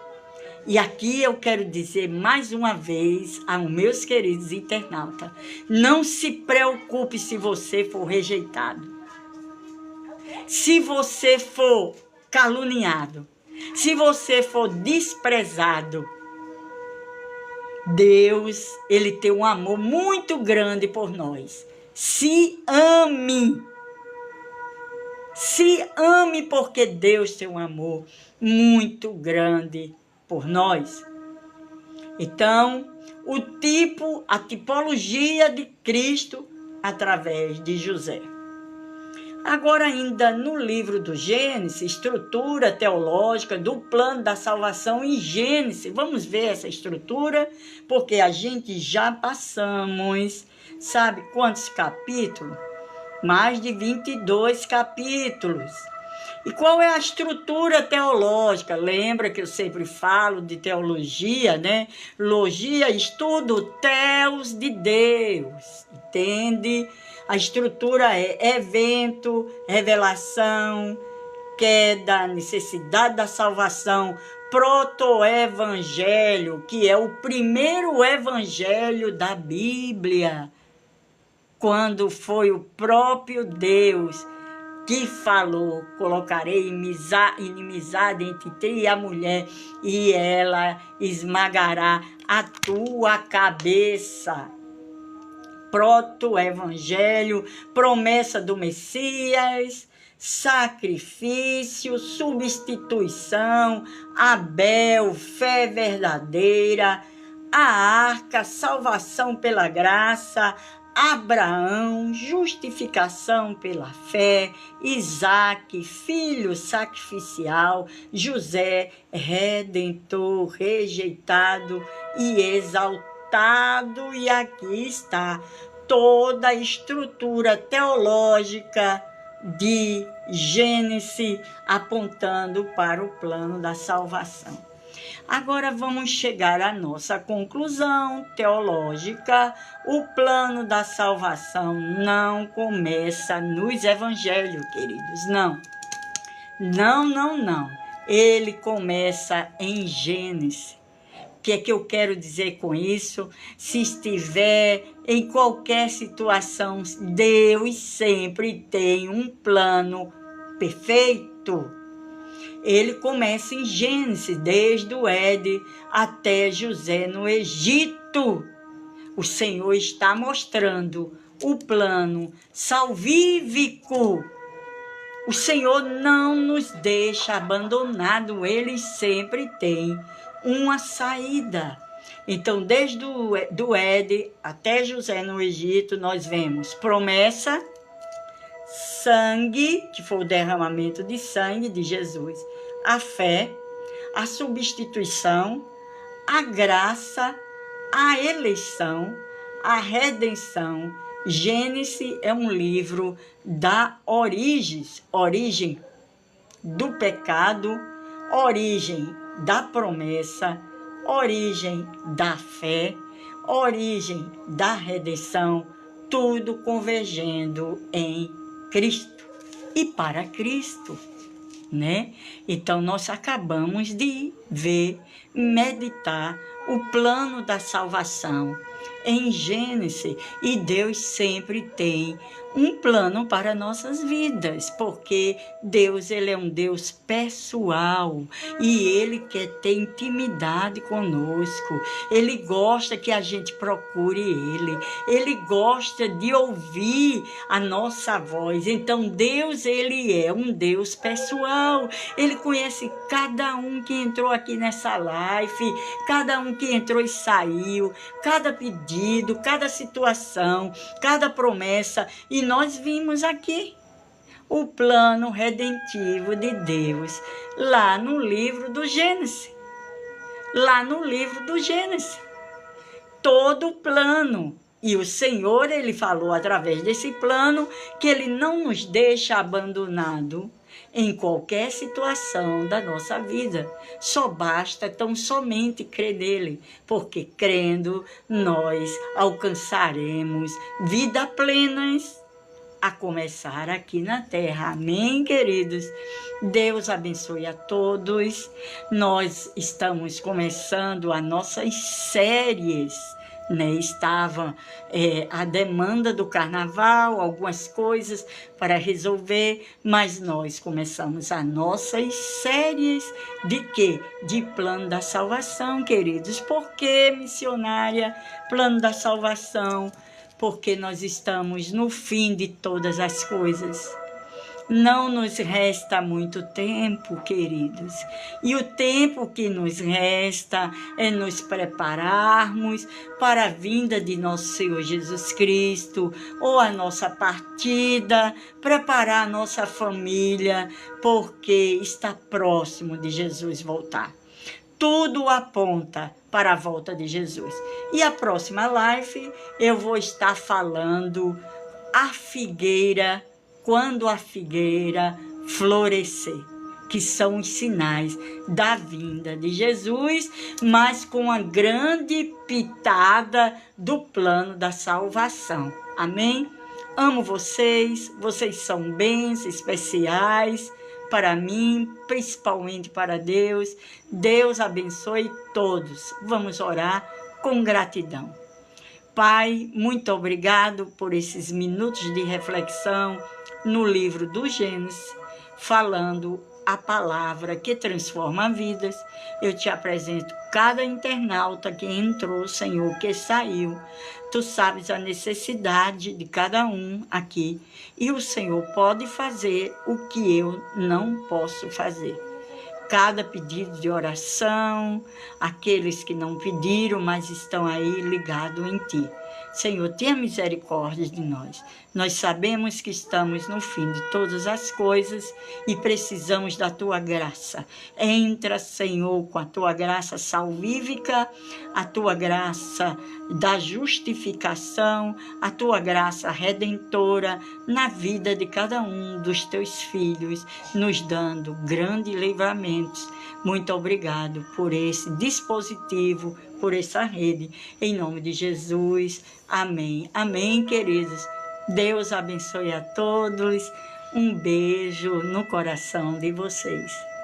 E aqui eu quero dizer mais uma vez aos meus queridos internautas, não se preocupe se você for rejeitado, se você for caluniado, se você for desprezado. Deus, ele tem um amor muito grande por nós. Se ame. Se ame, porque Deus tem um amor muito grande por nós. Então, a tipologia de Cristo através de José. Agora ainda no livro do Gênesis, estrutura teológica do plano da salvação em Gênesis. Vamos ver essa estrutura, porque a gente já passamos, sabe quantos capítulos? Mais de 22 capítulos. E qual é a estrutura teológica? Lembra que eu sempre falo de teologia, né? Logia, estudo teos de Deus, entende? A estrutura é evento, revelação, queda, necessidade da salvação, proto-evangelho, que é o primeiro evangelho da Bíblia, quando foi o próprio Deus que falou, colocarei inimizade entre ti e a mulher, e ela esmagará a tua cabeça. Proto-evangelho, promessa do Messias, sacrifício, substituição, Abel, fé verdadeira, a arca, salvação pela graça, Abraão, justificação pela fé, Isaque, filho sacrificial, José, redentor, rejeitado e exaltado. montado e aqui está toda a estrutura teológica de Gênesis apontando para o plano da salvação. Agora vamos chegar à nossa conclusão teológica. O plano da salvação não começa nos evangelhos, queridos, não. Não. Ele começa em Gênesis. O que é que eu quero dizer com isso? Se estiver em qualquer situação, Deus sempre tem um plano perfeito. Ele começa em Gênesis, desde o Éden até José no Egito. O Senhor está mostrando o plano salvífico. O Senhor não nos deixa abandonado, Ele sempre tem uma saída. Então, desde do Éden até José no Egito, nós vemos promessa, sangue, que foi o derramamento de sangue de Jesus, a fé, a substituição, a graça, a eleição, a redenção. Gênesis é um livro da origem do pecado, origem da promessa, origem da fé, origem da redenção, tudo convergendo em Cristo e para Cristo, né? Então, nós acabamos de ver, meditar o plano da salvação em Gênesis, e Deus sempre tem um plano para nossas vidas, porque Deus, ele é um Deus pessoal e ele quer ter intimidade conosco. Ele gosta que a gente procure ele gosta de ouvir a nossa voz. Então Deus, ele é um Deus pessoal. Ele conhece cada um que entrou aqui nessa live, cada um que entrou e saiu, cada pedido, cada situação, cada promessa. E nós vimos aqui o plano redentivo de Deus lá no livro do Gênesis. Todo o plano. E o Senhor, ele falou através desse plano que ele não nos deixa abandonado em qualquer situação da nossa vida. Só basta tão somente crer nele, porque crendo nós alcançaremos vida plenas, a começar aqui na terra. Amém, queridos? Deus abençoe a todos. Nós estamos começando as nossas séries, né? Estava a demanda do carnaval, algumas coisas para resolver, mas nós começamos as nossas séries de quê? De plano da salvação, queridos. Por que, missionária, plano da salvação? Porque nós estamos no fim de todas as coisas. Não nos resta muito tempo, queridos. E o tempo que nos resta é nos prepararmos para a vinda de nosso Senhor Jesus Cristo, ou a nossa partida, preparar a nossa família, porque está próximo de Jesus voltar. Tudo aponta para a volta de Jesus. E a próxima live eu vou estar falando a figueira, quando a figueira florescer, que são os sinais da vinda de Jesus, mas com a grande pitada do plano da salvação. Amém? Amo vocês, vocês são bênçãos especiais para mim, principalmente para Deus. Deus abençoe todos. Vamos orar com gratidão. Pai, muito obrigado por esses minutos de reflexão no livro do Gênesis, falando a palavra que transforma vidas. Eu te apresento cada internauta que entrou, Senhor, que saiu. Tu sabes a necessidade de cada um aqui, e o Senhor pode fazer o que eu não posso fazer. Cada pedido de oração, aqueles que não pediram, mas estão aí ligados em Ti. Senhor, tenha misericórdia de nós. Nós sabemos que estamos no fim de todas as coisas e precisamos da Tua graça. Entra, Senhor, com a Tua graça salvífica, a Tua graça da justificação, a Tua graça redentora na vida de cada um dos Teus filhos, nos dando grandes livramentos. Muito obrigado por esse dispositivo, por essa rede. Em nome de Jesus. Amém. Amém, queridos. Deus abençoe a todos. Um beijo no coração de vocês.